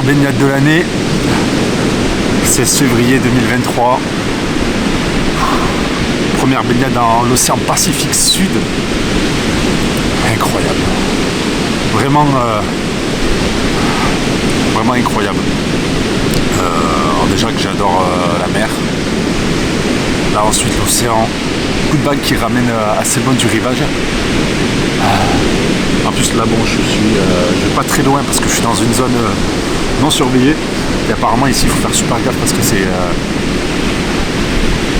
Première baignade de l'année, 16 février 2023. Première baignade dans l'océan Pacifique Sud. Incroyable. Vraiment, vraiment incroyable. Alors déjà que j'adore la mer. Là ensuite l'océan. Coup de vagues qui ramène assez loin du rivage. En plus là bon je vais pas très loin parce que je suis dans une zone non surveillée. Et apparemment ici il faut faire super gaffe parce que c'est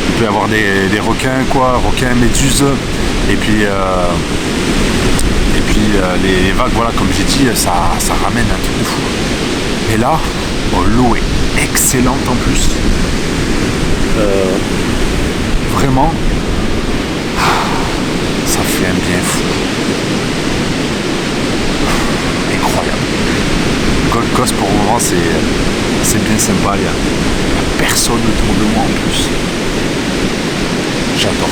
il peut y avoir des requins requins, méduses et puis les vagues voilà comme j'ai dit ça ramène un truc de fou. Et là l'eau est excellente en plus. Vraiment ça fait un bien fou. Incroyable. Gold Coast pour le moment c'est bien sympa, il y a personne autour de moi en plus. J'adore.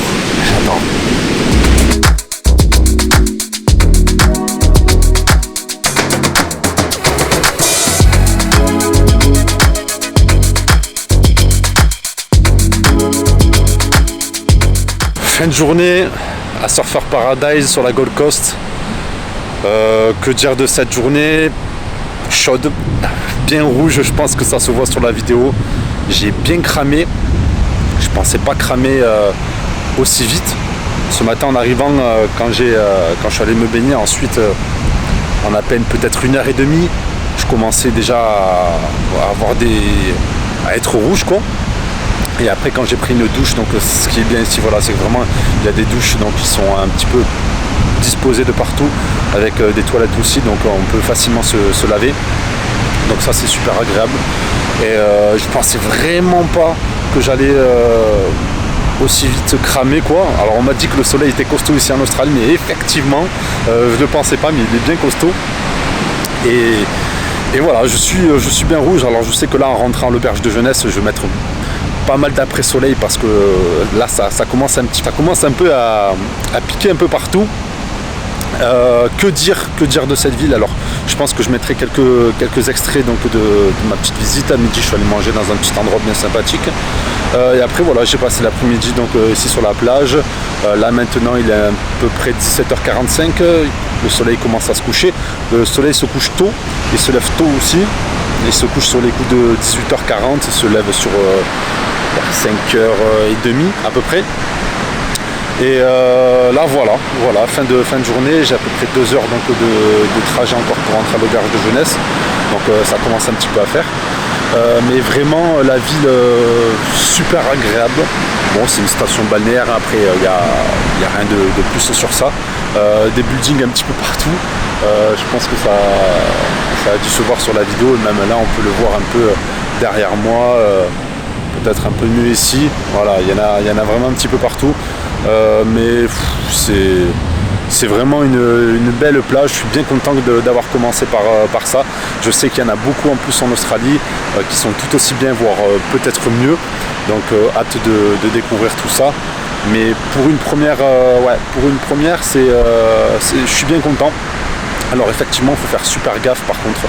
Fin de journée à Surfer Paradise sur la Gold Coast. Que dire de cette journée chaude, bien rouge, je pense que ça se voit sur la vidéo. J'ai bien cramé. Je pensais pas cramer aussi vite. Ce matin en arrivant, quand je suis allé me baigner, ensuite en à peine peut-être 1h30, je commençais déjà à être rouge quoi. Et après quand j'ai pris une douche, donc ce qui est bien ici, voilà, c'est que vraiment il y a des douches donc qui sont un petit peu disposées de partout avec des toilettes aussi, donc on peut facilement se laver. Donc ça c'est super agréable. Et je pensais vraiment pas que j'allais aussi vite cramer quoi. Alors on m'a dit que le soleil était costaud ici en Australie, mais effectivement je ne pensais pas, mais il est bien costaud. Et voilà, je suis bien rouge. Alors je sais que là en rentrant à l'auberge de jeunesse, je vais mettre pas mal d'après-soleil parce que là ça commence un peu à piquer un peu partout. Que dire de cette ville? Alors je pense que je mettrai quelques extraits donc, de ma petite visite. À midi je suis allé manger dans un petit endroit bien sympathique, et après voilà j'ai passé l'après-midi donc ici sur la plage. Là maintenant il est à peu près 17h45, le soleil commence à se coucher. Le soleil se couche tôt, il se lève tôt aussi, il se couche sur les coups de 18h40, il se lève sur 5h30 à peu près. Et là voilà, fin de journée, j'ai à peu près 2 heures donc, de trajet encore pour rentrer à l'auberge de jeunesse. Donc ça commence un petit peu à faire. Mais vraiment la ville super agréable. Bon c'est une station balnéaire, après il n'y a rien de plus sur ça. Des buildings un petit peu partout. Je pense que ça a dû se voir sur la vidéo, et même là on peut le voir un peu derrière moi. Peut-être un peu mieux ici, voilà, il y en a vraiment un petit peu partout, mais c'est vraiment une belle plage. Je suis bien content d'avoir commencé par ça. Je sais qu'il y en a beaucoup en plus en Australie qui sont tout aussi bien, voire peut-être mieux, donc hâte de découvrir tout ça. Mais pour une première, je suis bien content. Alors effectivement il faut faire super gaffe par contre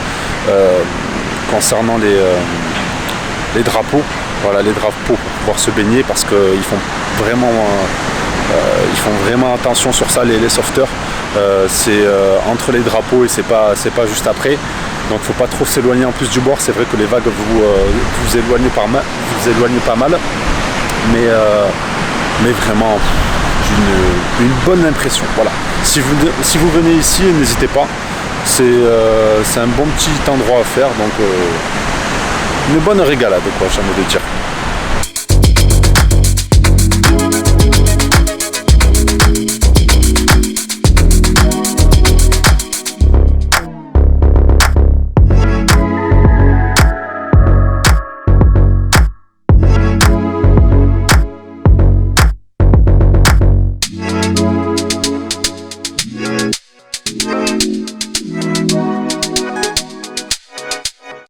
concernant les drapeaux. Voilà, les drapeaux pour pouvoir se baigner, parce qu'ils font vraiment attention sur ça, les sauveteurs. C'est entre les drapeaux et c'est pas juste après. Donc faut pas trop s'éloigner en plus du bord. C'est vrai que les vagues vous éloignent pas mal. Mais vraiment une bonne impression. Voilà. Si vous venez ici, n'hésitez pas. C'est un bon petit endroit à faire. Donc une bonne régalade quoi, j'ai envie de dire.